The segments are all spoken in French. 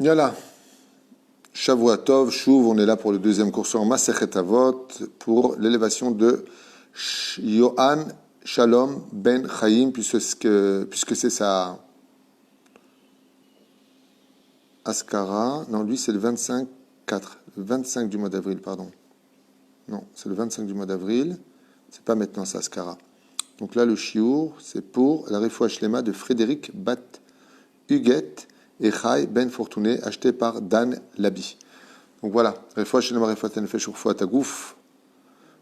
Yalla, Shavua Tov, Shuv, on est là pour le deuxième cours sur Masechet Avot, pour l'élévation de Yohan Shalom Ben Chaim, puisque c'est sa Askara. Non, lui c'est le 25 du mois d'avril, pardon. Non, c'est le 25 du mois d'avril, c'est pas maintenant sa Askara. Donc là, le Shiur, c'est pour la Refoua Shlema de Frédéric Bat Huguet et Chai Ben Fortuné, acheté par Dan Labi. Donc voilà, Refoua Shlema, Refoua Tenefesh, Refoua Tagouf,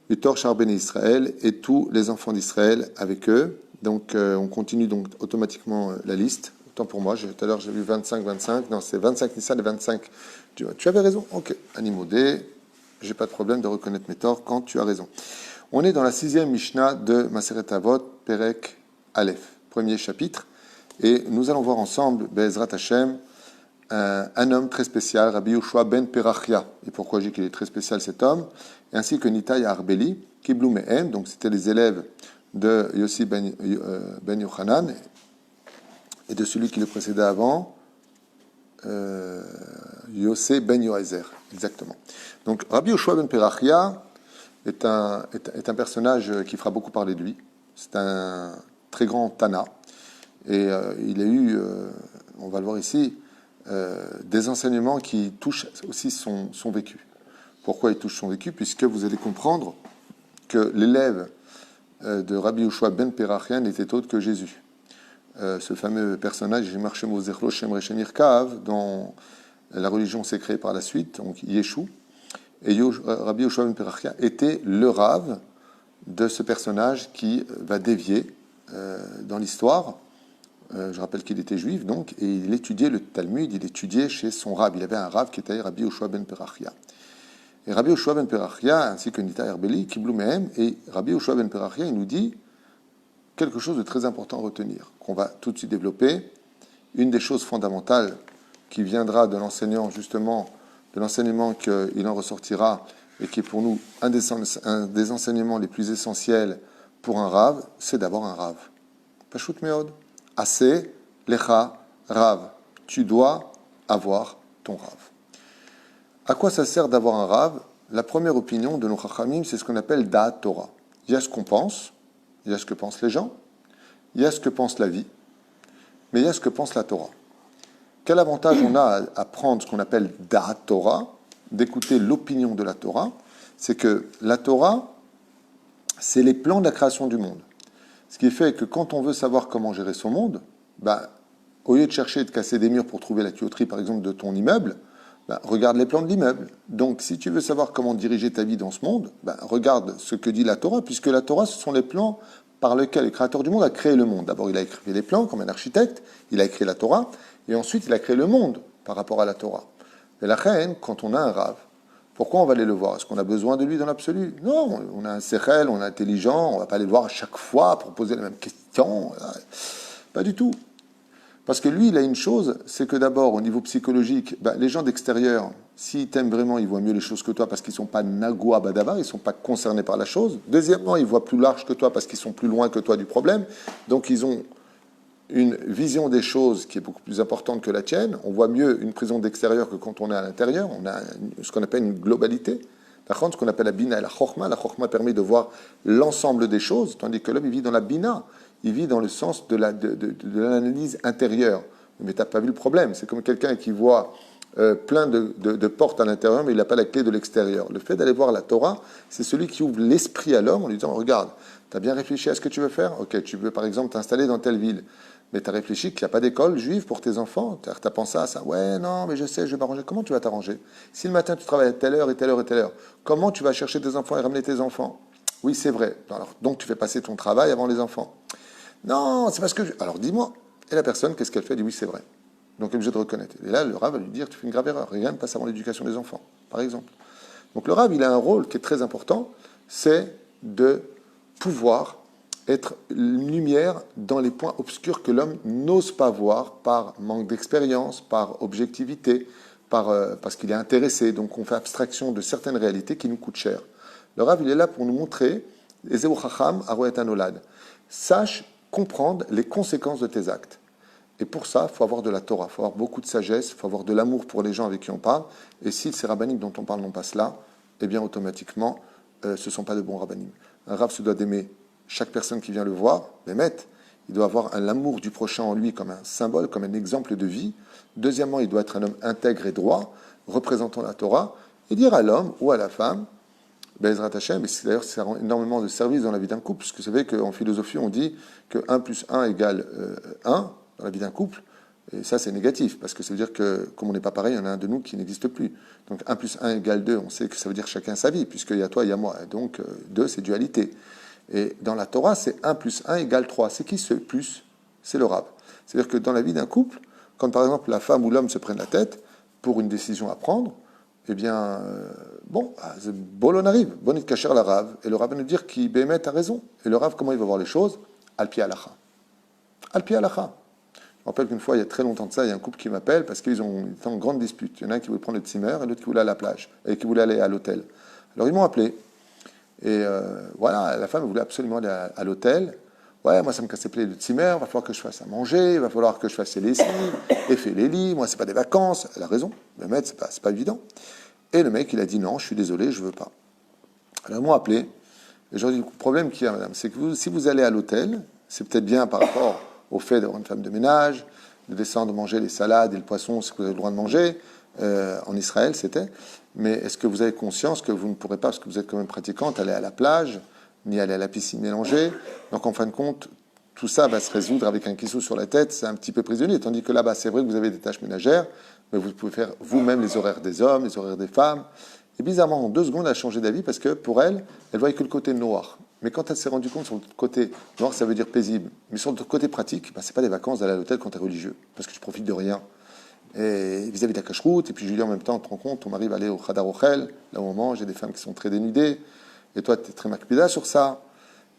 Yutor Shar Ben Israël et tous les enfants d'Israël avec eux. Donc on continue donc automatiquement la liste. Autant pour moi, tout à l'heure j'ai vu 25, non c'est 25 Nissan et 25. Tu avais raison, ok. Animodé, j'ai pas de problème de reconnaître mes torts quand tu as raison. On est dans la 6e Mishnah de Maseret Avot, Perek Aleph, premier chapitre. Et nous allons voir ensemble, Be'ezrat Hashem, un homme très spécial, Rabbi Yoshua ben Perachia. Et pourquoi je dis qu'il est très spécial cet homme, ainsi que Nitai Arbeli, Kiblou Mehem, donc c'était les élèves de Yossi ben Yochanan, et de celui qui le précédait avant, Yossé ben Yoézer, exactement. Donc Rabbi Yoshua ben Perachia est un personnage qui fera beaucoup parler de lui. C'est un très grand Tana. Et il a eu, on va le voir ici, des enseignements qui touchent aussi son vécu. Pourquoi il touche son vécu? Puisque vous allez comprendre que l'élève de Rabbi Yoshua ben Perachia n'était autre que Jésus. Ce fameux personnage, dont la religion s'est créée par la suite, donc Yeshua. Et Rabbi Yoshua ben Perachia était le Rav de ce personnage qui va dévier dans l'histoire. Je rappelle qu'il était juif, donc, et il étudiait le Talmud, il étudiait chez son Rav. Il avait un Rav qui était Rabbi Yoshua ben Perachia. Et Rabbi Yoshua ben Perachia, ainsi que Nita Herbeli, Kiblou Mehem, et Rabbi Yoshua ben Perachia, il nous dit quelque chose de très important à retenir, qu'on va tout de suite développer. Une des choses fondamentales qui viendra de l'enseignant, justement, de l'enseignement qu'il en ressortira, et qui est pour nous un des enseignements les plus essentiels pour un Rav, c'est d'avoir un Rav. Pashut Meod. Assez, lecha, Rav. Tu dois avoir ton Rav. À quoi ça sert d'avoir un Rav? La première opinion de nos Chachamim, c'est ce qu'on appelle Da'at Torah. Il y a ce qu'on pense, il y a ce que pensent les gens, il y a ce que pense la vie, mais il y a ce que pense la Torah. Quel avantage on a à prendre ce qu'on appelle Da'at Torah, d'écouter l'opinion de la Torah? C'est que la Torah, c'est les plans de la création du monde. Ce qui fait que quand on veut savoir comment gérer son monde, au lieu de chercher et de casser des murs pour trouver la tuyauterie, par exemple, de ton immeuble, regarde les plans de l'immeuble. Donc, si tu veux savoir comment diriger ta vie dans ce monde, regarde ce que dit la Torah, puisque la Torah, ce sont les plans par lesquels le Créateur du monde a créé le monde. D'abord, il a écrit les plans comme un architecte, il a écrit la Torah, et ensuite, il a créé le monde par rapport à la Torah. Et la reine, quand on a un Rav, pourquoi on va aller le voir? Est-ce qu'on a besoin de lui dans l'absolu? Non, on a un sechel, on est intelligent, on ne va pas aller le voir à chaque fois pour poser la même question. Pas du tout. Parce que lui, il a une chose, c'est que d'abord, au niveau psychologique, les gens d'extérieur, s'ils t'aiment vraiment, ils voient mieux les choses que toi parce qu'ils ne sont pas nagoua badavar, ils ne sont pas concernés par la chose. Deuxièmement, ils voient plus large que toi parce qu'ils sont plus loin que toi du problème. Donc, ils ont une vision des choses qui est beaucoup plus importante que la tienne. On voit mieux une prison d'extérieur que quand on est à l'intérieur. On a ce qu'on appelle une globalité. Par contre, ce qu'on appelle la bina et la chorma permet de voir l'ensemble des choses, tandis que l'homme, il vit dans la bina. Il vit dans le sens de l'analyse intérieure. Mais tu n'as pas vu le problème. C'est comme quelqu'un qui voit plein de portes à l'intérieur, mais il n'a pas la clé de l'extérieur. Le fait d'aller voir la Torah, c'est celui qui ouvre l'esprit à l'homme en lui disant, regarde, tu as bien réfléchi à ce que tu veux faire? Ok, tu veux par exemple t'installer dans telle ville. Mais tu as réfléchi qu'il n'y a pas d'école juive pour tes enfants. Tu as pensé à ça. Ouais, non, mais je sais, je vais m'arranger. Comment tu vas t'arranger? Si le matin tu travailles à telle heure et telle heure et telle heure, comment tu vas chercher tes enfants et ramener tes enfants? Oui, c'est vrai. Alors, donc tu fais passer ton travail avant les enfants. Non, c'est parce que... Alors dis-moi. Et la personne, qu'est-ce qu'elle fait? Elle dit oui, c'est vrai. Donc elle est obligée de reconnaître. Et là, le Rav va lui dire, tu fais une grave erreur. Rien ne passe avant l'éducation des enfants, par exemple. Donc le Rav, il a un rôle qui est très important, c'est de pouvoir être une lumière dans les points obscurs que l'homme n'ose pas voir par manque d'expérience, par objectivité, parce qu'il est intéressé. Donc on fait abstraction de certaines réalités qui nous coûtent cher. Le Rav, il est là pour nous montrer, Ezeu Chacham Aroet Anolad. Sache comprendre les conséquences de tes actes. Et pour ça, il faut avoir de la Torah, il faut avoir beaucoup de sagesse, il faut avoir de l'amour pour les gens avec qui on parle. Et si ces rabbiniques dont on parle n'ont pas cela, eh bien automatiquement, ce ne sont pas de bons rabbiniques. Un rav se doit d'aimer chaque personne qui vient le voir, Bémet. Il doit avoir l'amour du prochain en lui comme un symbole, comme un exemple de vie. Deuxièmement, il doit être un homme intègre et droit, représentant la Torah, et dire à l'homme ou à la femme, Bezrat Hashem, et d'ailleurs ça rend énormément de service dans la vie d'un couple, puisque vous savez qu'en philosophie on dit que 1 plus 1 égale 1 dans la vie d'un couple, et ça c'est négatif, parce que ça veut dire que comme on n'est pas pareil, il y en a un de nous qui n'existe plus. Donc 1 plus 1 égale 2, on sait que ça veut dire chacun sa vie, puisqu'il y a toi, il y a moi, et donc 2 c'est dualité. Et dans la Torah, c'est 1 plus 1 égale 3. C'est qui ce plus? C'est le Rav. C'est-à-dire que dans la vie d'un couple, quand par exemple la femme ou l'homme se prennent la tête pour une décision à prendre, eh bien, Bolon arrive, Bonit Kacher la Rav, et le Rav va nous dire qui Bémet a raison. Et le Rav, comment il va voir les choses? Al-Pi Alacha. Al-Pi Alacha. Je me rappelle qu'une fois, il y a très longtemps de ça, il y a un couple qui m'appelle parce qu'ils étaient en grande dispute. Il y en a un qui voulait prendre le Zimmer et l'autre qui voulait aller à la plage, et qui voulait aller à l'hôtel. Alors ils m'ont appelé. Et voilà, la femme voulait absolument aller à l'hôtel. Ouais, moi ça me casse les pieds le Zimmer, il va falloir que je fasse à manger, il va falloir que je fasse les lessives, et faire les lits, moi c'est pas des vacances. Elle a raison, le maître, c'est pas évident. Et le mec, il a dit non, je suis désolé, je veux pas. Alors ils m'ont appelé, et je leur ai dit, le problème qu'il y a, madame, c'est que si vous allez à l'hôtel, c'est peut-être bien par rapport au fait d'avoir une femme de ménage, de descendre manger les salades et le poisson, ce que vous avez le droit de manger, en Israël c'était, mais est-ce que vous avez conscience que vous ne pourrez pas, parce que vous êtes quand même pratiquante, aller à la plage, ni aller à la piscine mélangée, donc en fin de compte, tout ça va se résoudre avec un kissou sur la tête, c'est un petit peu prisonnier, tandis que là-bas, c'est vrai que vous avez des tâches ménagères, mais vous pouvez faire vous-même les horaires des hommes, les horaires des femmes. Et bizarrement, en 2 secondes, elle a changé d'avis parce que pour elle, elle voyait que le côté noir. Mais quand elle s'est rendue compte sur le côté noir, ça veut dire paisible. Mais sur le côté pratique, c'est pas des vacances d'aller à l'hôtel quand tu es religieux, parce que tu profites de rien. Et vis-à-vis de la cache-route, et puis Julien, en même temps, tu te rends compte, ton mari va aller au Khadar Ochel, là où on mange, il y a des femmes qui sont très dénudées, et toi, tu es très makpida sur ça.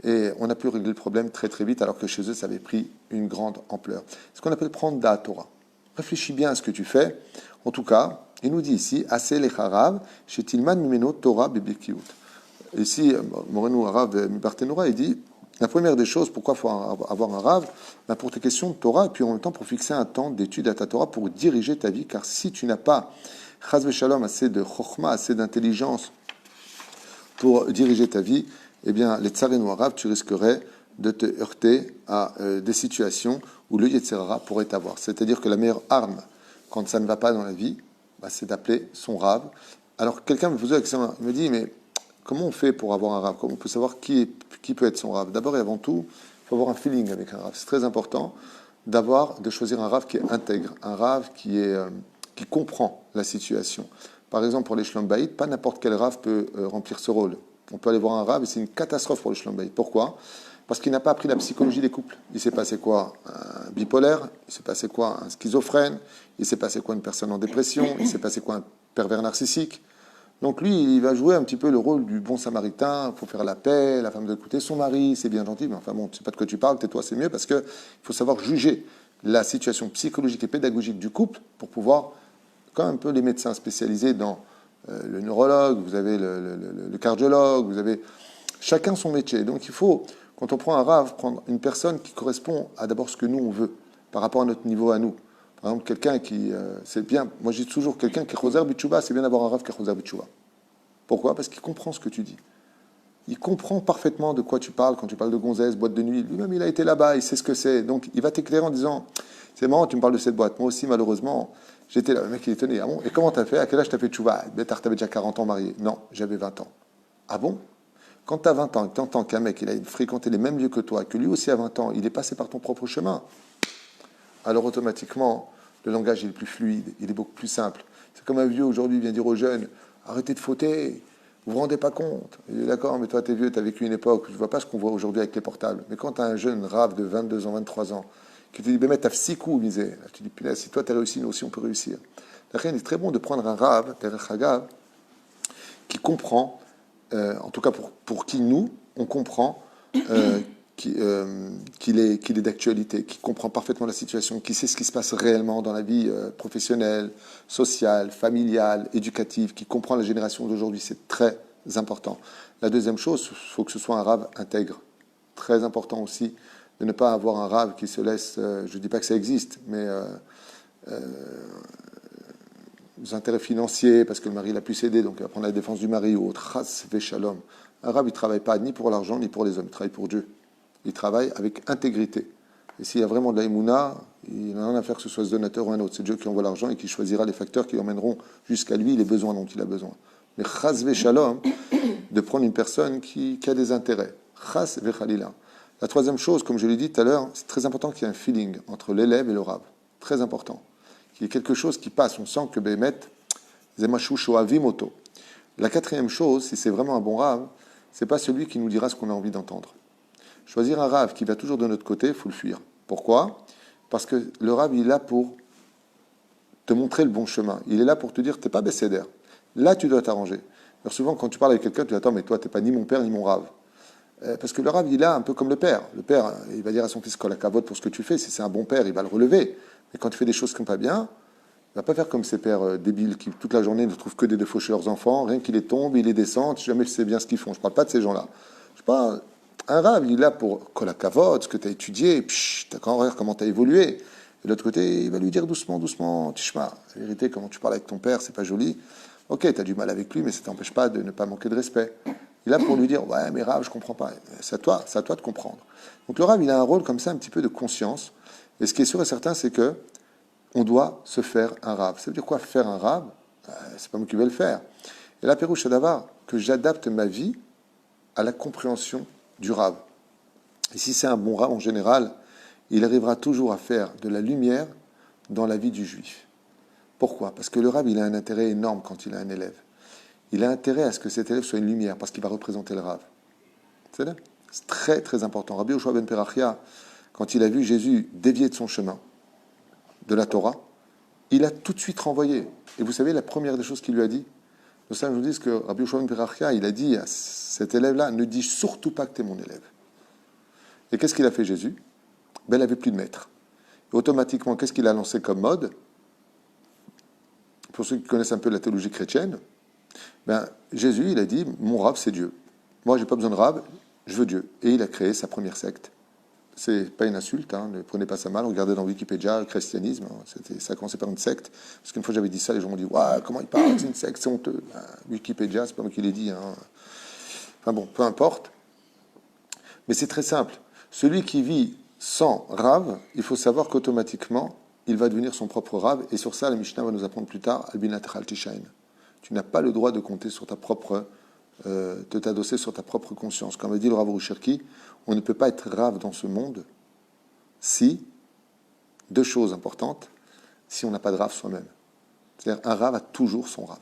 Et on a pu régler le problème très très vite, alors que chez eux, ça avait pris une grande ampleur. C'est ce qu'on appelle prendre da Torah. Réfléchis bien à ce que tu fais. En tout cas, il nous dit ici, Assez lecharav, chez Tilman mimeno Torah biblikiut. Ici, Moreno Arav Mibartenoura, il dit, la première des choses, pourquoi il faut avoir un Rav? Pour tes questions de Torah, et puis en même temps pour fixer un temps d'étude à ta Torah, pour diriger ta vie, car si tu n'as pas, Chaz Veshalom, assez de chokhma, assez d'intelligence pour diriger ta vie, eh bien, les tsarenu Arav, tu risquerais de te heurter à des situations où le Yetzirara pourrait t'avoir. C'est-à-dire que la meilleure arme, quand ça ne va pas dans la vie, c'est d'appeler son Rav. Alors, quelqu'un me posait la question, il me dit, mais comment on fait pour avoir un Rav? Comment on peut savoir qui peut être son Rav? D'abord et avant tout, il faut avoir un feeling avec un Rav. C'est très important de choisir un Rav qui est intègre, un Rav qui comprend la situation. Par exemple, pour les Shlom Bayit, pas n'importe quel Rav peut remplir ce rôle. On peut aller voir un Rav et c'est une catastrophe pour le Shlom Bayit. Pourquoi? Parce qu'il n'a pas appris la psychologie des couples. Il s'est passé quoi? Un bipolaire, il s'est passé quoi? Un schizophrène, il s'est passé quoi? Une personne en dépression, il s'est passé quoi? Un pervers narcissique. Donc lui, il va jouer un petit peu le rôle du bon samaritain, il faut faire la paix, la femme doit écouter son mari, c'est bien gentil, mais enfin bon, tu sais pas de quoi tu parles, tais-toi, c'est mieux, parce qu'il faut savoir juger la situation psychologique et pédagogique du couple pour pouvoir, comme un peu les médecins spécialisés dans le neurologue, vous avez le cardiologue, vous avez chacun son métier. Donc il faut, quand on prend un Rav, prendre une personne qui correspond à d'abord ce que nous on veut, par rapport à notre niveau à nous. Par exemple, quelqu'un qui, c'est bien, moi je dis toujours, quelqu'un qui est Choser Bitchouba, c'est bien d'avoir un Rav qui est Choser Bitchouba. Pourquoi? Parce qu'il comprend ce que tu dis. Il comprend parfaitement de quoi tu parles, quand tu parles de gonzesse, boîte de nuit. Lui-même, il a été là-bas, il sait ce que c'est. Donc, il va t'éclairer en disant, c'est marrant, tu me parles de cette boîte. Moi aussi, malheureusement, j'étais là. Le mec, il est étonné. Ah bon? Et comment t'as fait? À quel âge t'as fait tchouva? Bétar, t'avais déjà 40 ans marié. Non, j'avais 20 ans. Ah bon? Quand t'as 20 ans et que t'entends qu'un mec, il a fréquenté les mêmes lieux que toi, que lui aussi à 20 ans, il est passé par ton propre chemin, alors automatiquement, le langage il est plus fluide, il est beaucoup plus simple. C'est comme un vieux aujourd'hui vient dire aux jeunes, arrêtez de fauter, vous vous rendez pas compte. Il est d'accord, mais toi t'es vieux, t'as vécu une époque, je vois pas ce qu'on voit aujourd'hui avec les portables. Mais quand t'as un jeune Rav de 22 ans, 23 ans, qui te dit, ben mais t'as 6 coups, misé. Tu dis, punaise, si toi t'as réussi, nous aussi on peut réussir. Il est très bon de prendre un Rav, qui comprend, en tout cas pour qui nous, on comprend qu'il est d'actualité, qui comprend parfaitement la situation, qui sait ce qui se passe réellement dans la vie professionnelle, sociale, familiale, éducative, qui comprend la génération d'aujourd'hui. C'est très important. La deuxième chose, il faut que ce soit un Rav intègre. Très important aussi de ne pas avoir un rave qui se laisse, je ne dis pas que ça existe, mais des intérêts financiers, parce que le mari l'a pu céder, donc il va prendre la défense du mari ou autre. Chas v'shalom. Un rave, il ne travaille pas ni pour l'argent, ni pour les hommes, il travaille pour Dieu. Il travaille avec intégrité. Et s'il y a vraiment de la émouna, il n'a rien à faire que ce soit ce donateur ou un autre. C'est Dieu qui envoie l'argent et qui choisira les facteurs qui emmèneront jusqu'à lui les besoins dont il a besoin. Mais chas v'shalom, de prendre une personne qui a des intérêts. Chas v'chalila. La troisième chose, comme je l'ai dit tout à l'heure, c'est très important qu'il y ait un feeling entre l'élève et le rave. Très important. Qu'il y ait quelque chose qui passe. On sent que Bémet, Zemashu Shoavimoto. La quatrième chose, si c'est vraiment un bon rave, c'est pas celui qui nous dira ce qu'on a envie d'entendre. Choisir un rave qui va toujours de notre côté, il faut le fuir. Pourquoi ? Parce que le rave, il est là pour te montrer le bon chemin. Il est là pour te dire, t'es pas bécédère. Là, tu dois t'arranger. Alors souvent, quand tu parles avec quelqu'un, tu dis, attends, mais toi, t'es pas ni mon père, ni mon rave. Parce que le rave, il est là un peu comme le père. Le père, il va dire à son fils, colle à cavote pour ce que tu fais. Si c'est un bon père, il va le relever. Mais quand tu fais des choses qui ne sont pas bien, il ne va pas faire comme ces pères débiles qui, toute la journée, ne trouvent que des défauts chez leurs enfants. Rien qu'ils les tombent, ils les descendent. Jamais je sais bien ce qu'ils font. Je ne parle pas de ces gens-là. Je parle, un rave, il est là pour colle à cavote, ce que tu as étudié, tu as comment tu as évolué. Et de l'autre côté, il va lui dire doucement, doucement, Tishma, la vérité, comment tu parles avec ton père, c'est pas joli. Ok, tu as du mal avec lui, mais ça ne t'empêche pas de ne pas manquer de respect. Il est là pour lui dire, ouais, mais Rav, je ne comprends pas. C'est à toi de comprendre. Donc le Rav, il a un rôle comme ça, un petit peu de conscience. Et ce qui est sûr et certain, c'est que on doit se faire un Rav. Ça veut dire quoi, faire un Rav ? C'est pas moi qui vais le faire. Et là, Pérouche d'abord que j'adapte ma vie à la compréhension du Rav. Et si c'est un bon Rav en général, il arrivera toujours à faire de la lumière dans la vie du Juif. Pourquoi ? Parce que le Rav, il a un intérêt énorme quand il a un élève. Il a intérêt à ce que cet élève soit une lumière, parce qu'il va représenter le Rav. C'est très, très important. Rabbi Yoshua ben Perachia, quand il a vu Jésus dévier de son chemin, de la Torah, il a tout de suite renvoyé. Et vous savez, la première des choses qu'il lui a dit, nous savons, nous disent que Rabbi Yoshua ben Perachia, il a dit à cet élève-là, ne dis surtout pas que tu es mon élève. Et qu'est-ce qu'il a fait Jésus ? Ben, il n'avait plus de maître. Et automatiquement, qu'est-ce qu'il a lancé comme mode ? Pour ceux qui connaissent un peu la théologie chrétienne, ben, Jésus, il a dit, mon Rav, c'est Dieu. Moi, je n'ai pas besoin de Rav, je veux Dieu. Et il a créé sa première secte. C'est pas une insulte, hein, ne prenez pas ça mal. Regardez dans Wikipédia, le christianisme, ça a commencé par une secte. Parce qu'une fois j'avais dit ça, les gens m'ont dit, ouais, comment il parle, c'est une secte, c'est honteux. Ben, Wikipédia, c'est pas moi qui l'ai dit. Hein. Enfin bon, peu importe. Mais c'est très simple. Celui qui vit sans Rav, il faut savoir qu'automatiquement, il va devenir son propre Rav. Et sur ça, la Mishnah va nous apprendre plus tard, Albinat Tishain. Tu n'as pas le droit de compter sur ta propre, de t'adosser sur ta propre conscience. Comme a dit le Rav Cherki, on ne peut pas être Rav dans ce monde si, deux choses importantes, si on n'a pas de Rav soi-même. C'est-à-dire, un Rav a toujours son Rav.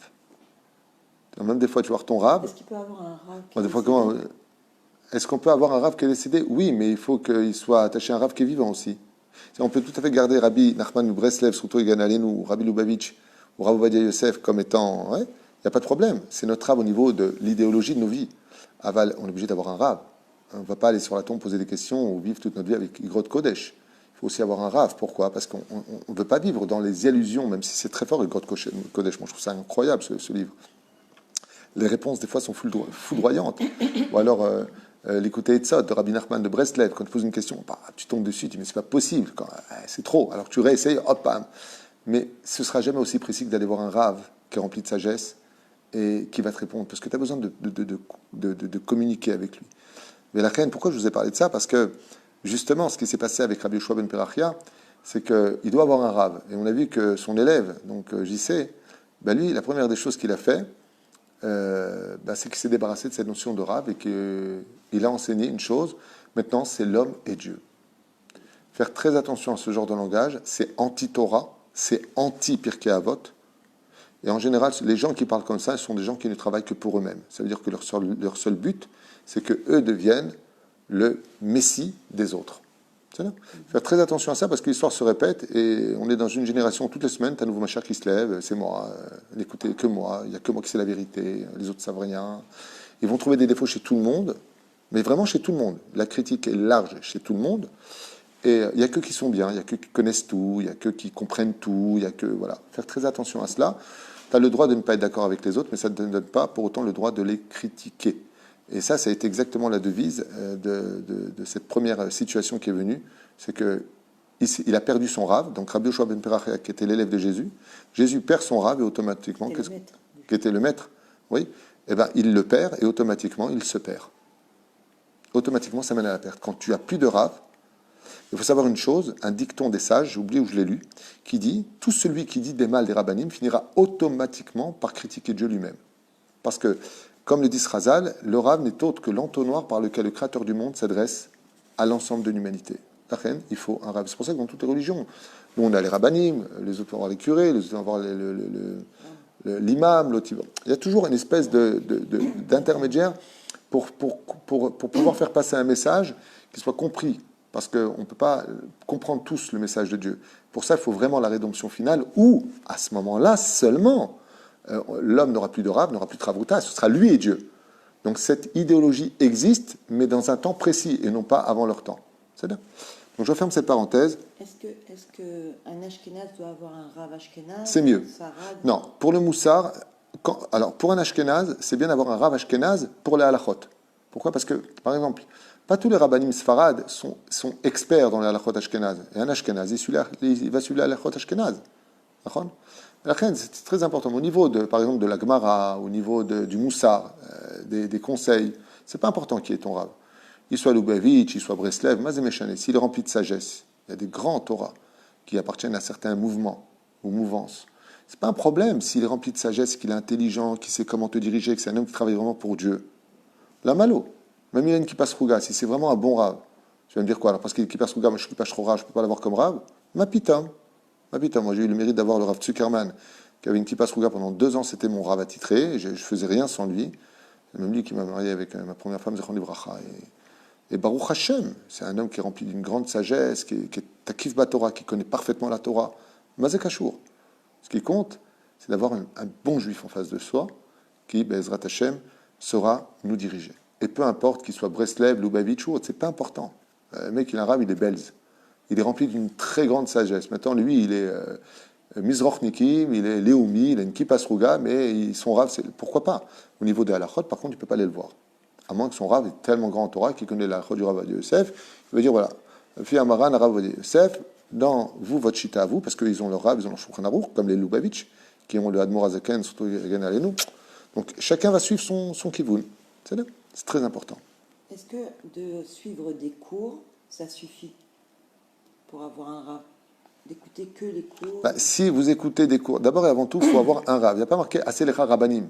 Même des fois, tu vas voir ton Rav. Est-ce qu'il peut avoir un Rav des fois, comment, est-ce qu'on peut avoir un Rav qui est décédé ? Oui, mais il faut qu'il soit attaché à un Rav qui est vivant aussi. On peut tout à fait garder Rabbi Nachman de Breslev, surtout Egan Alenu, ou Rabbi Lubavitch, ou Rav Ovadia Yosef comme étant... Ouais, il n'y a pas de problème. C'est notre Rav au niveau de l'idéologie de nos vies. Aval, on est obligé d'avoir un Rav. On ne va pas aller sur la tombe poser des questions ou vivre toute notre vie avec Igrot Kodesh. Il faut aussi avoir un Rav. Pourquoi ? Parce qu'on ne veut pas vivre dans les illusions, même si c'est très fort, Igrot Kodesh. Moi, je trouve ça incroyable, ce livre. Les réponses, des fois, sont foudroyantes. Ou alors... l'écouter Etzot de Rabbi Nachman de Breslev, quand tu poses une question, bah, tu tombes dessus, tu dis mais c'est pas possible, c'est trop. Alors tu réessayes, hop, bam. Mais ce sera jamais aussi précis que d'aller voir un Rav qui est rempli de sagesse et qui va te répondre, parce que tu as besoin de communiquer avec lui. Mais la reine, pourquoi je vous ai parlé de ça ? Parce que justement, ce qui s'est passé avec Rabbi Yoshua ben Perachia, c'est qu'il doit avoir un Rav. Et on a vu que son élève, donc JC, bah, lui, la première des choses qu'il a fait, c'est qu'il s'est débarrassé de cette notion de Rav et qu'il a enseigné une chose. Maintenant, c'est l'homme et Dieu. Faire très attention à ce genre de langage, c'est anti-Torah, c'est anti-Pirkei Avot. Et en général, les gens qui parlent comme ça, ce sont des gens qui ne travaillent que pour eux-mêmes. Ça veut dire que leur seul but, c'est qu'eux deviennent le messie des autres. C'est là. Faire très attention à ça parce que l'histoire se répète et on est dans une génération où toutes les semaines, tu as un nouveau machar qui se lève, c'est moi, n'écoutez que moi, il n'y a que moi qui sais la vérité, les autres ne savent rien. Ils vont trouver des défauts chez tout le monde, mais vraiment chez tout le monde. La critique est large chez tout le monde et il n'y a que qui sont bien, il n'y a que qui connaissent tout, il n'y a que qui comprennent tout, il n'y a que... Voilà. Faire très attention à cela. Tu as le droit de ne pas être d'accord avec les autres, mais ça ne te donne pas pour autant le droit de les critiquer. Et ça a été exactement la devise de cette première situation qui est venue. C'est qu'il a perdu son Rav, donc Rabbi Yoshua ben Perachia, qui était l'élève de Jésus. Jésus perd son Rav et automatiquement, qui était le maître, oui, eh ben, il le perd et automatiquement, il se perd. Automatiquement, ça mène à la perte. Quand tu as plus de Rav, il faut savoir une chose, un dicton des sages, j'ai oublié où je l'ai lu, qui dit « Tout celui qui dit des mal des rabbanim finira automatiquement par critiquer Dieu lui-même. » Parce que, comme le dit Srazal, le Rav n'est autre que l'entonnoir par lequel le Créateur du monde s'adresse à l'ensemble de l'humanité. La reine, il faut un Rav. C'est pour ça que dans toutes les religions, nous on a les rabbanim, les autres vont avoir les curés, les autres vont avoir l'imam, l'autre. Il y a toujours une espèce d'intermédiaire pour pouvoir faire passer un message qui soit compris. Parce qu'on ne peut pas comprendre tous le message de Dieu. Pour ça, il faut vraiment la rédemption finale, où, à ce moment-là seulement, l'homme n'aura plus de Rav, n'aura plus de Travruta, ce sera lui et Dieu. Donc cette idéologie existe, mais dans un temps précis, et non pas avant leur temps. C'est bien. Donc je referme cette parenthèse. Est-ce qu'un Ashkenaz doit avoir un Rav Ashkenaz? C'est mieux. Non, pour le Moussar, alors pour un Ashkenaz, c'est bien d'avoir un Rav Ashkenaz pour les halachot. Pourquoi? Parce que, par exemple, pas tous les rabbanim sfarad sont experts dans les halachot ashkenaz. Et un ashkenaz, il va suivre les halachot ashkenaz. C'est très important. Au niveau, par exemple, de la Gemara, au niveau du Moussar, des conseils, c'est pas important qui est ton rab. Il soit Lubavitch, il soit Breslev, Mazemeshane, s'il est rempli de sagesse. Il y a des grands Torahs qui appartiennent à certains mouvements ou mouvances. C'est pas un problème s'il est rempli de sagesse, qu'il est intelligent, qu'il sait comment te diriger, que c'est un homme qui travaille vraiment pour Dieu. La malo. Même il a une kippas rouga, si c'est vraiment un bon rave, tu vas me dire quoi? Alors parce qu'il est kippas rouga, moi je suis kippas shchora, je ne peux pas l'avoir comme rave. Ma pita, moi j'ai eu le mérite d'avoir le Rav Zuckerman, qui avait une kippas rouga pendant 2 ans, c'était mon rave attitré, je ne faisais rien sans lui. C'est même lui qui m'a marié avec ma première femme, Zechon Libracha. Et Baruch Hashem, c'est un homme qui est rempli d'une grande sagesse, qui est takif Batora, qui connaît parfaitement la Torah. Mazek Ashour. Ce qui compte, c'est d'avoir un bon juif en face de soi, qui, Bezrat Hashem, saura nous diriger. Et peu importe qu'il soit Breslev, Lubavitch ou autre, c'est pas important. Le mec, il est arabe, il est belge. Il est rempli d'une très grande sagesse. Maintenant, lui, il est Mizrochnikim, il est Léoumi, il a une kippas rouga, mais son rave, c'est pourquoi pas. Au niveau des halachot, par contre, tu ne peux pas aller le voir. À moins que son rave est tellement grand en Torah qu'il connaît la halachot du Rav Ovadia Yosef. Il va dire, voilà, Fi Amaran, Rav Ovadia Yosef, dans vous, votre chita à vous, parce qu'ils ont leur rave, ils ont leur Shulchan Aruch, comme les Lubavitch, qui ont le Admor Azaken, surtout Yegan Alenu. Donc, chacun va suivre son kivun. C'est très important. Est-ce que de suivre des cours, ça suffit pour avoir un rave? D'écouter que les cours? Si vous écoutez des cours, d'abord et avant tout, il faut avoir un rave. Il n'y a pas marqué Aselecha Rabbanim.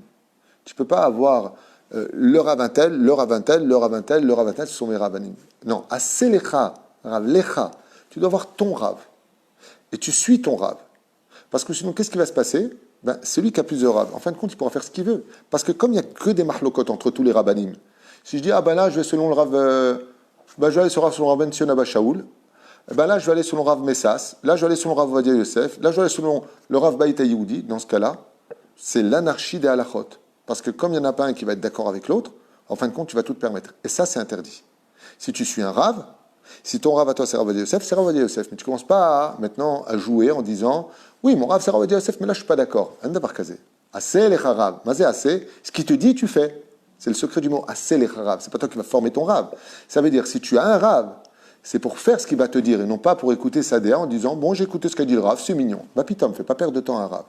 Tu ne peux pas avoir le rave un tel, le rave un tel, le rave un tel, le rave un tel, ce sont mes Rabbanim. Non, Aselecha, Rav Lecha. Tu dois avoir ton rave. Et tu suis ton rave. Parce que sinon, qu'est-ce qui va se passer? Celui qui a plusieurs raves, en fin de compte, il pourra faire ce qu'il veut. Parce que comme il n'y a que des marlocotes entre tous les rabbanim, si je dis, là, je vais selon le Rav, je vais aller selon le Rav Ben Sion Abba Shaoul, là, je vais aller selon le Rav Messas, là, je vais aller selon le Rav Ovadia Yosef, là, je vais aller selon le Rav Baïta Yehoudi, dans ce cas-là, c'est l'anarchie des halachot. Parce que comme il n'y en a pas un qui va être d'accord avec l'autre, en fin de compte, tu vas tout te permettre. Et ça, c'est interdit. Si tu suis un Rav, si ton Rav à toi, c'est Rav Ovadia Yosef, c'est Rav Ovadia Yosef. Mais tu ne commences pas maintenant à jouer en disant, oui, mon Rav, c'est Rav Ovadia Yosef, mais là, je ne suis pas d'accord. Anda Barkazé. Assez les Rav. Mazé assez. Ce qui te dit, tu fais. C'est le secret du mot assez les Rav. C'est pas toi qui vas former ton Rav. Ça veut dire, si tu as un Rav, c'est pour faire ce qu'il va te dire et non pas pour écouter sa DA en disant, bon, j'ai écouté ce qu'a dit le Rav, c'est mignon. Pitom, fais pas perdre de temps à un Rav.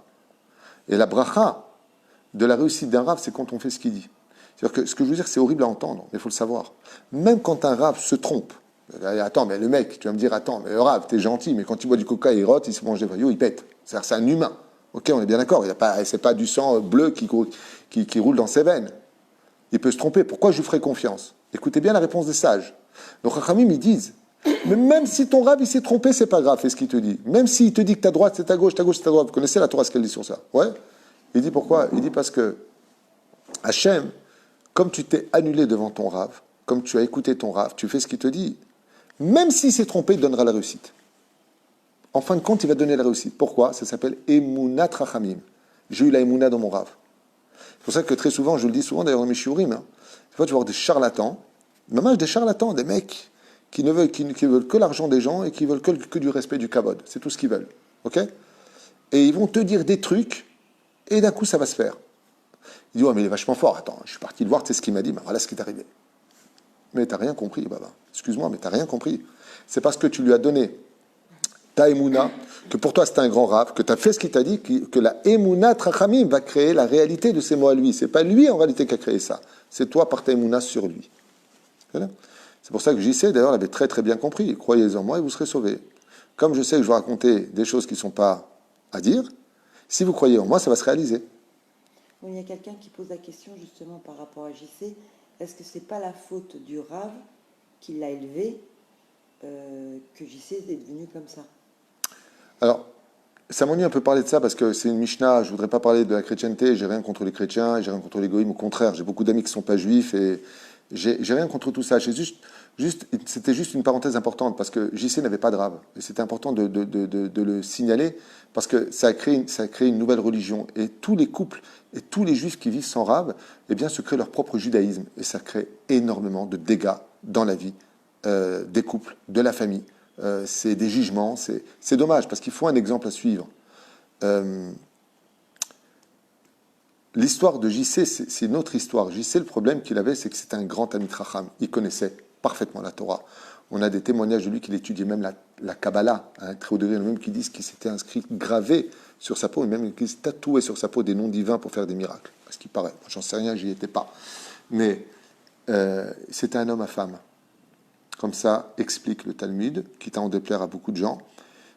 Et la bracha de la réussite d'un Rav, c'est quand on fait ce qu'il dit. C'est-à-dire que ce que je veux dire, c'est horrible à entendre, mais il faut le savoir. Même quand un Rav se trompe, attends, mais le mec, tu vas me dire, attends, mais le Rav, t'es gentil, mais quand il boit du coca, il rote, il se mange des voyous, il pète. C'est-à-dire, c'est un humain. Ok, on est bien d'accord. C'est pas du sang bleu qui roule dans ses veines. Il peut se tromper. Pourquoi je lui ferai confiance? Écoutez bien la réponse des sages. Donc, Rachamim, ils disent, mais même si ton Rav, il s'est trompé, c'est pas grave, fais ce qu'il te dit. Même s'il te dit que ta droite, c'est ta gauche, ta gauche, c'est ta droite. Vous connaissez la Torah, ce qu'elle dit sur ça? Ouais. Il dit pourquoi? Il dit parce que Hachem, comme tu t'es annulé devant ton Rav, comme tu as écouté ton Rav, tu fais ce qu'il te dit. Même s'il s'est trompé, il donnera la réussite. En fin de compte, il va donner la réussite. Pourquoi? Ça s'appelle Emunat Rachamim. J'ai eu la Emunat dans mon Rav. C'est pour ça que très souvent, je le dis souvent d'ailleurs dans mes shiurim, des fois tu vas voir des charlatans, même des charlatans, des mecs qui ne veulent, qui veulent que l'argent des gens et qui veulent que du respect du kavod. C'est tout ce qu'ils veulent. Ok? Et ils vont te dire des trucs et d'un coup ça va se faire. Il dit, ouais, mais il est vachement fort. Attends, je suis parti le voir, tu sais ce qu'il m'a dit, ben, voilà ce qui est arrivé. Mais tu n'as rien compris, Baba. Excuse-moi, mais tu n'as rien compris. C'est parce que tu lui as donné ta émouna, que pour toi c'est un grand rave, que tu as fait ce qu'il t'a dit, que la émouna Trachamim va créer la réalité de ces mots à lui. C'est pas lui en réalité qui a créé ça. C'est toi par ta émouna sur lui. Voilà. C'est pour ça que JC, d'ailleurs, l'avait très très bien compris. Croyez en moi et vous serez sauvés. Comme je sais que je vais raconter des choses qui ne sont pas à dire, si vous croyez en moi, ça va se réaliser. Il y a quelqu'un qui pose la question justement par rapport à JC. Est-ce que c'est pas la faute du Rav qui l'a élevé que JC est devenu comme ça? Alors, ça m'ennuie un peu parler de ça parce que c'est une Mishnah. Je ne voudrais pas parler de la chrétienté. J'ai rien contre les chrétiens et j'ai rien contre les goïms. Au contraire, j'ai beaucoup d'amis qui ne sont pas juifs et j'ai rien contre tout ça. C'était juste une parenthèse importante parce que JC n'avait pas de rave. Et c'était important de le signaler parce que ça a créé une nouvelle religion. Et tous les couples et tous les juifs qui vivent sans rave, eh bien, se créent leur propre judaïsme. Et ça crée énormément de dégâts dans la vie des couples, de la famille. C'est des jugements. C'est dommage parce qu'il faut un exemple à suivre. L'histoire de JC, c'est une autre histoire. JC, le problème qu'il avait, c'est que c'était un grand Talmid Chacham. Il connaissait parfaitement la Torah. On a des témoignages de lui qu'il étudiait même la Kabbalah, hein, très haut degré, même qui disent qu'il s'était inscrit, gravé sur sa peau, et même qu'il s'est tatoué sur sa peau des noms divins pour faire des miracles. Parce qu'il paraît. Moi, j'en sais rien, j'y étais pas. Mais c'était un homme à femme. Comme ça explique le Talmud, quitte à en déplaire à beaucoup de gens.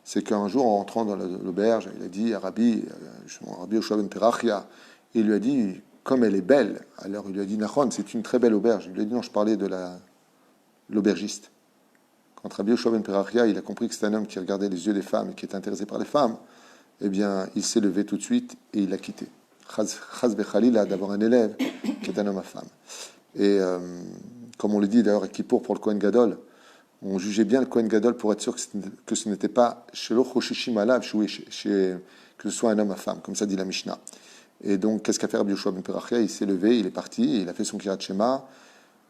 C'est qu'un jour, en rentrant dans l'auberge, il a dit à Rabbi Yoshua ben Perachia, il lui a dit, comme elle est belle, alors il lui a dit, Nachon, c'est une très belle auberge. Il lui a dit, non, je parlais de l'aubergiste. Quand Rabbi Yoshua ben Perachia, il a compris que c'était un homme qui regardait les yeux des femmes et qui était intéressé par les femmes, eh bien, il s'est levé tout de suite et il l'a quitté. Chaz Bechalil a d'abord un élève qui est un homme à femme. Et comme on le dit d'ailleurs à Kippour pour le Kohen Gadol, on jugeait bien le Kohen Gadol pour être sûr que ce n'était pas Shelo Choshishim Alav, que ce soit un homme à femme, comme ça dit la Mishnah. Et donc, qu'est-ce qu'a fait Rabbi Yoshua ben Perachia? Il s'est levé, il est parti, il a fait son Kirat Shema,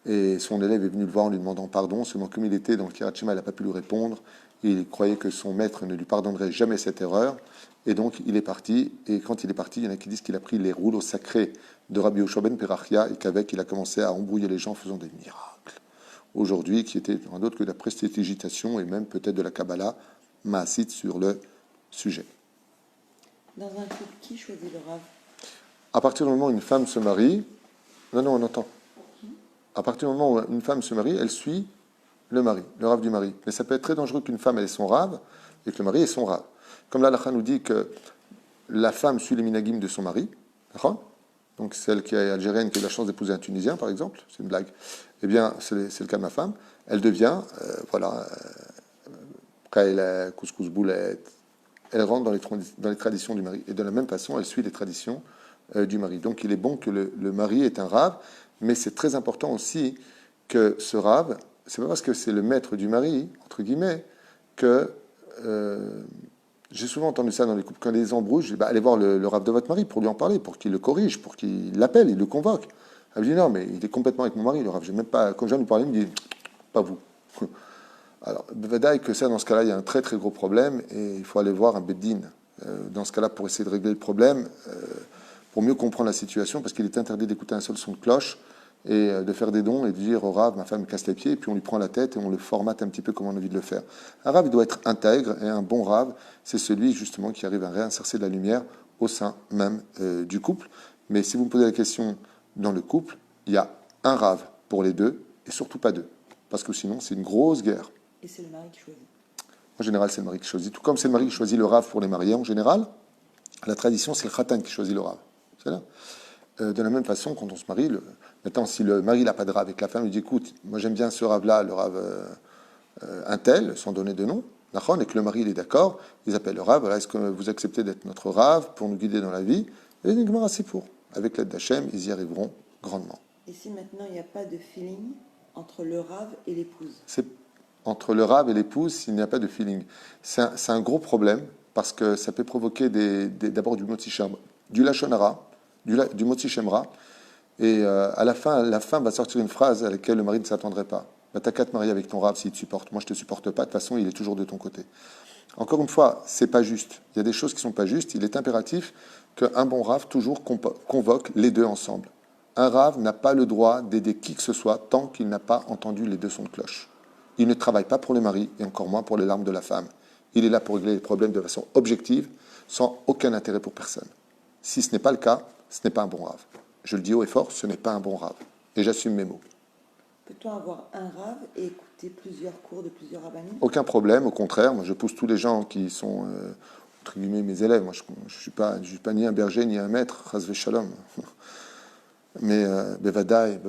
et son élève est venu le voir en lui demandant pardon. Seulement, comme il était dans le Kirat Shema, il n'a pas pu lui répondre. Il croyait que son maître ne lui pardonnerait jamais cette erreur. Et donc, il est parti. Et quand il est parti, il y en a qui disent qu'il a pris les rouleaux sacrés de Rabbi Yoshua ben Perachia et qu'avec, il a commencé à embrouiller les gens en faisant des miracles. Aujourd'hui, qui était rien d'autre que de la prestidigitation et même peut-être de la Kabbalah maasite sur le sujet. Dans un couple, qui choisit le Rav? À partir du moment où une femme se marie, non, on entend. À partir du moment où une femme se marie, elle suit le mari, le rave du mari. Mais ça peut être très dangereux qu'une femme ait son rave et que le mari ait son rave. Comme l'Halakha nous dit que la femme suit les minagim de son mari, donc celle qui est algérienne, qui a eu la chance d'épouser un Tunisien, par exemple, c'est une blague, eh bien, c'est le cas de ma femme, elle devient, kaila, couscous boulette, elle rentre dans les traditions du mari. Et de la même façon, elle suit les traditions du mari. Donc il est bon que le mari ait un rave, mais c'est très important aussi que ce rave, c'est pas parce que c'est le maître du mari, entre guillemets, que j'ai souvent entendu ça dans les couples, quand les embrouilles, je dis, allez voir le rave de votre mari pour lui en parler, pour qu'il le corrige, pour qu'il l'appelle, il le convoque. Elle me dit non, mais il est complètement avec mon mari, le rave. J'ai même pas, quand je viens lui parler, il me dit pas vous. Alors, Bevadaï, que ça, dans ce cas-là, il y a un très très gros problème et il faut aller voir un beddin. Dans ce cas-là, pour essayer de régler le problème, pour mieux comprendre la situation, parce qu'il est interdit d'écouter un seul son de cloche et de faire des dons et de dire au rave, ma femme me casse les pieds, et puis on lui prend la tête et on le formate un petit peu comme on a envie de le faire. Un rave, il doit être intègre, et un bon rave, c'est celui justement qui arrive à réinsérer de la lumière au sein même du couple. Mais si vous me posez la question dans le couple, il y a un rave pour les deux, et surtout pas deux, parce que sinon c'est une grosse guerre. Et c'est le mari qui choisit. En général, c'est le mari qui choisit. Tout comme c'est le mari qui choisit le rave pour les mariés, en général, la tradition, c'est le khatan qui choisit le rave. C'est là. De la même façon, quand on se marie, maintenant, si le mari n'a pas de rave et que la femme lui dit, écoute, moi j'aime bien ce rave-là, le rave un tel, sans donner de nom, et que le mari il est d'accord, ils appellent le rave, voilà, est-ce que vous acceptez d'être notre rave pour nous guider dans la vie? Et une Gemara, c'est pour. Avec l'aide d'Hachem, ils y arriveront grandement. Et si maintenant il n'y a pas de feeling entre le rave et l'épouse? C'est entre le rave et l'épouse, s'il n'y a pas de feeling. C'est un gros problème, parce que ça peut provoquer d'abord du motzi shemra, du lashon hara, du motzi shemra, et à la fin, la femme va sortir une phrase à laquelle le mari ne s'attendrait pas. Bah, t'as qu'à te marier avec ton rave s'il te supporte. Moi, je te supporte pas. De toute façon, il est toujours de ton côté. Encore une fois, c'est pas juste. Il y a des choses qui sont pas justes. Il est impératif qu'un bon Rav toujours convoque les deux ensemble. Un Rav n'a pas le droit d'aider qui que ce soit tant qu'il n'a pas entendu les deux sons de cloche. Il ne travaille pas pour le mari et encore moins pour les larmes de la femme. Il est là pour régler les problèmes de façon objective, sans aucun intérêt pour personne. Si ce n'est pas le cas, ce n'est pas un bon Rav. Je le dis haut et fort, ce n'est pas un bon Rav. Et j'assume mes mots. Peut-on avoir un Rav et écouter plusieurs cours de plusieurs rabbinim? Aucun problème, au contraire. Moi, je pousse tous les gens qui sont, entre guillemets, mes élèves. Moi, je ne suis pas ni un berger, ni un maître, chas v'shalom. Mais bevadaï.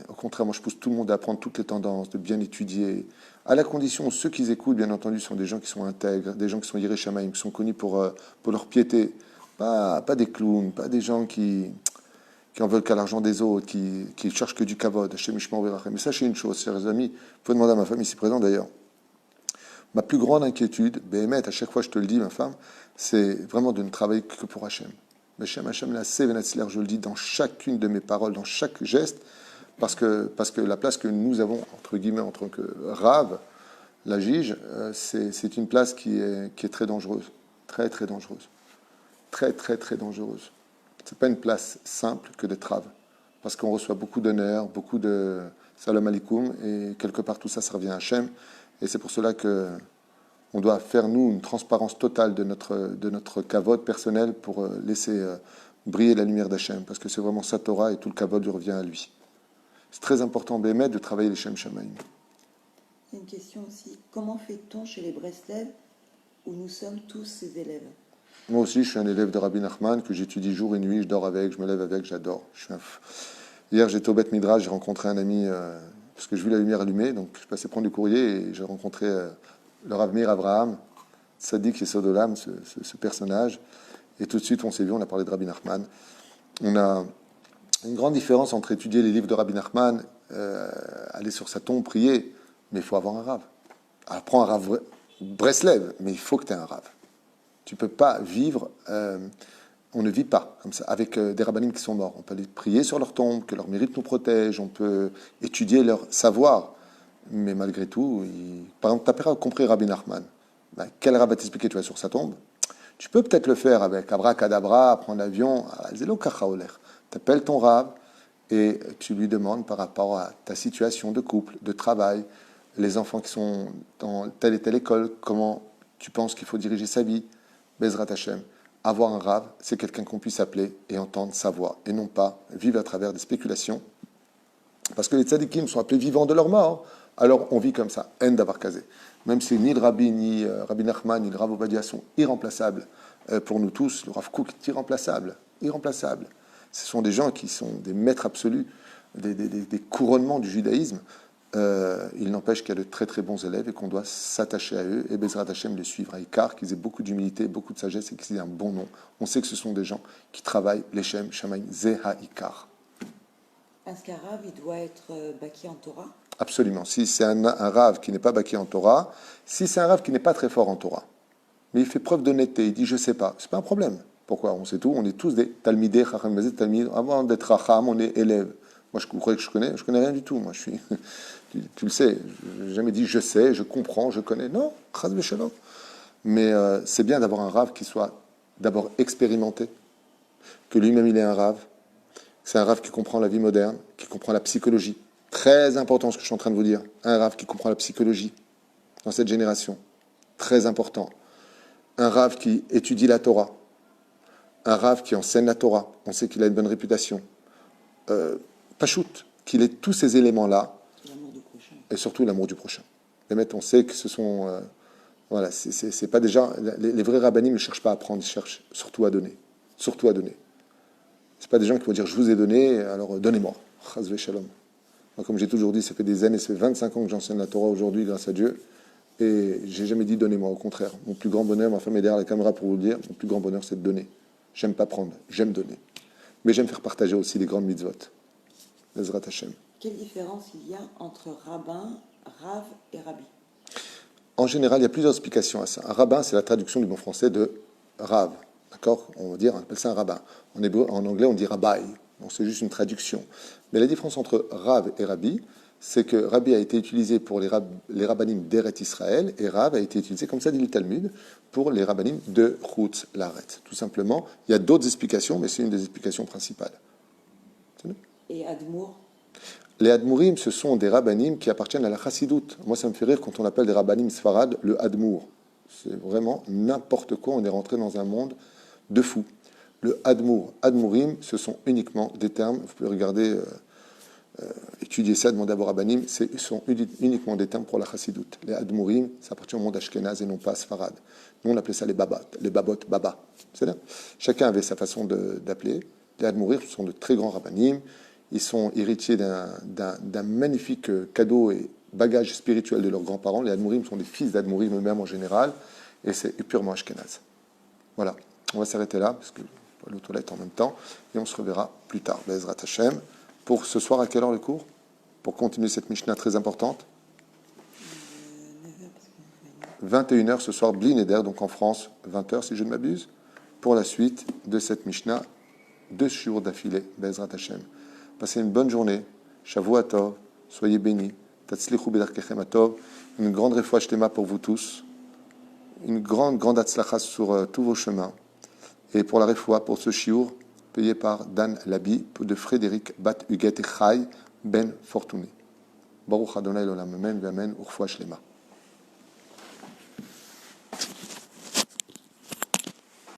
Au contraire, moi, je pousse tout le monde à apprendre toutes les tendances, de bien étudier, à la condition où ceux qui écoutent, bien entendu, sont des gens qui sont intègres, des gens qui sont yirei shamayim, qui sont connus pour leur piété. Pas des clowns, pas des gens qui en veulent qu'à l'argent des autres, qui cherchent que du kavod. Mais sachez une chose, chers amis, il faut demander à ma femme ici présente d'ailleurs. Ma plus grande inquiétude, Béhémet, à chaque fois je te le dis, ma femme, c'est vraiment de ne travailler que pour Hachem. Hachem la Sevenatzler, je le dis dans chacune de mes paroles, dans chaque geste, parce que la place que nous avons, entre guillemets, en tant que Rav, la Jige, c'est une place qui est très dangereuse. Très, très dangereuse. Très, très, très dangereuse. Ce n'est pas une place simple que d'être Rav, parce qu'on reçoit beaucoup d'honneur, beaucoup de salam alikoum, et quelque part tout ça, ça revient à Hachem. Et c'est pour cela que on doit faire, nous, une transparence totale de notre kavod personnel pour laisser briller la lumière d'Hachem, parce que c'est vraiment sa Torah et tout le kavod lui revient à lui. C'est très important, Béhémet, de travailler les Shem Shamaim. Il y a une question aussi. Comment fait-on chez les Breslev où nous sommes tous ses élèves? Moi aussi, je suis un élève de Rabbi Nachman que j'étudie jour et nuit, je dors avec, je me lève avec, j'adore. Hier, j'étais au Beth Midrash, j'ai rencontré un ami, parce que je vis la lumière allumée, donc je passais prendre du courrier et j'ai rencontré le Rav Meir Avraham, Tzadik et Sodolam, ce personnage. Et tout de suite, on s'est vu, on a parlé de Rabbi Nachman. On a une grande différence entre étudier les livres de Rabbi Nachman, aller sur sa tombe, prier, mais il faut avoir un Rav. Alors, prends un Rav Breslev, mais il faut que tu aies un Rav. Tu ne peux pas vivre, on ne vit pas comme ça, avec des rabbinim qui sont morts. On peut aller prier sur leur tombe, que leur mérite nous protège, on peut étudier leur savoir, mais malgré tout, par exemple, tu n'as pas compris Rabbi Nachman. Ben, quel rabbin t'expliquer, tu vas sur sa tombe? Tu peux peut-être le faire avec abracadabra, prendre l'avion, zélo kachaoler. Tu appelles ton rab et tu lui demandes par rapport à ta situation de couple, de travail, les enfants qui sont dans telle et telle école, comment tu penses qu'il faut diriger sa vie. Bezrat Hashem, avoir un Rav, c'est quelqu'un qu'on puisse appeler et entendre sa voix, et non pas vivre à travers des spéculations. Parce que les tzadikim sont appelés vivants de leur mort, alors on vit comme ça, haine d'avoir casé. Même si ni le Rabbi, ni Rabbi Nachman, ni le Rav Ovadia sont irremplaçables pour nous tous, le Rav Kook est irremplaçable. Ce sont des gens qui sont des maîtres absolus, des couronnements du judaïsme. Il n'empêche qu'il y a de très très bons élèves et qu'on doit s'attacher à eux et Bezrat Hashem les suivre à Ikar, qu'ils aient beaucoup d'humilité, beaucoup de sagesse et qu'ils aient un bon nom. On sait que ce sont des gens qui travaillent les Shem Shamaim Zeha Ikar. Est-ce qu'un Rav, il doit être baki en Torah? Absolument. Si c'est un Rav qui n'est pas baki en Torah, si c'est un Rav qui n'est pas très fort en Torah, mais il fait preuve d'honnêteté, il dit je sais pas, c'est pas un problème. Pourquoi? On sait tout, on est tous des Talmidei Chacham Mazet Talmid. Avant d'être Chacham, on est élève. Moi, je croyais que je connais rien du tout. Moi, je suis, tu le sais, je n'ai jamais dit je sais, je comprends, je connais. Non, chas v'shalom. Mais c'est bien d'avoir un Rav qui soit d'abord expérimenté, que lui-même il est un Rav. C'est un Rav qui comprend la vie moderne, qui comprend la psychologie. Très important ce que je suis en train de vous dire. Un Rav qui comprend la psychologie dans cette génération. Très important. Un Rav qui étudie la Torah. Un Rav qui enseigne la Torah. On sait qu'il a une bonne réputation. Pachout, qu'il ait tous ces éléments-là, L'amour du prochain. et surtout l'amour du prochain. Les maîtres, on sait que ce sont... voilà, c'est pas déjà... Les vrais rabbinim ne cherchent pas à apprendre, ils cherchent surtout à donner. Surtout à donner. C'est pas des gens qui vont dire, je vous ai donné, alors donnez-moi. Chas v'shalom. Moi, comme j'ai toujours dit, ça fait des années, ça fait 25 ans que j'enseigne la Torah aujourd'hui, grâce à Dieu, et j'ai jamais dit donnez-moi, au contraire. Mon plus grand bonheur, ma femme est derrière la caméra pour vous le dire, mon plus grand bonheur, c'est de donner. J'aime pas prendre, j'aime donner. Mais j'aime faire partager aussi les grandes mitzvot. Bezrat Hashem. Quelle différence il y a entre rabbin, Rav et Rabbi? En général, il y a plusieurs explications à ça. Un rabbin, c'est la traduction du bon français de Rav. D'accord? On va dire, on appelle ça un rabbin. En anglais, on dit rabbi. Bon, c'est juste une traduction. Mais la différence entre Rav et Rabbi, c'est que Rabbi a été utilisé pour les rabbanim d'Eret Israël et Rav a été utilisé, comme ça dit le Talmud, pour les rabbanim de Chutz Laaretz. Tout simplement, il y a d'autres explications, mais c'est une des explications principales. Et Admour? Les Admourim, ce sont des rabbanim qui appartiennent à la Chassidoute. Moi, ça me fait rire quand on appelle des rabbanim Sfarad le Admour. C'est vraiment n'importe quoi, on est rentré dans un monde de fous. Le Admour, Admourim, ce sont uniquement des termes, vous pouvez regarder, étudier ça, demander à vos rabbanim, ce sont uniquement des termes pour la Chassidoute. Les Admourim, ça appartient au monde Ashkenaz et non pas à Sfarad. Nous, on appelait ça les babot, baba. C'est-à-dire, chacun avait sa façon d'appeler. Les Admourim, ce sont de très grands rabbanim. Ils sont héritiers d'un magnifique cadeau et bagage spirituel de leurs grands-parents. Les Admourim sont des fils d'Admourim eux-mêmes en général, et c'est purement Ashkenaz. Voilà, on va s'arrêter là, parce que je vais aux toilettes en même temps, et on se reverra plus tard, Be'ezrat Hashem. Pour ce soir, à quelle heure le cours? Pour continuer cette Mishnah très importante 21h ce soir, Bli Neder, donc en France, 20h si je ne m'abuse, pour la suite de cette Mishnah, 2 jours d'affilée, Be'ezrat Hashem. Passez une bonne journée, Shavua Tov, soyez bénis, Tatzlichu B'darkechem Atov, une grande réfoua shlema pour vous tous, une grande atzlacha sur tous vos chemins. Et pour la réfoua, pour ce shiur, payé par Dan Labi, de Frédéric Bat Huguet Chai Ben Fortuny. Baruch Adonai l'olam, amen, amen, urfoua shlema.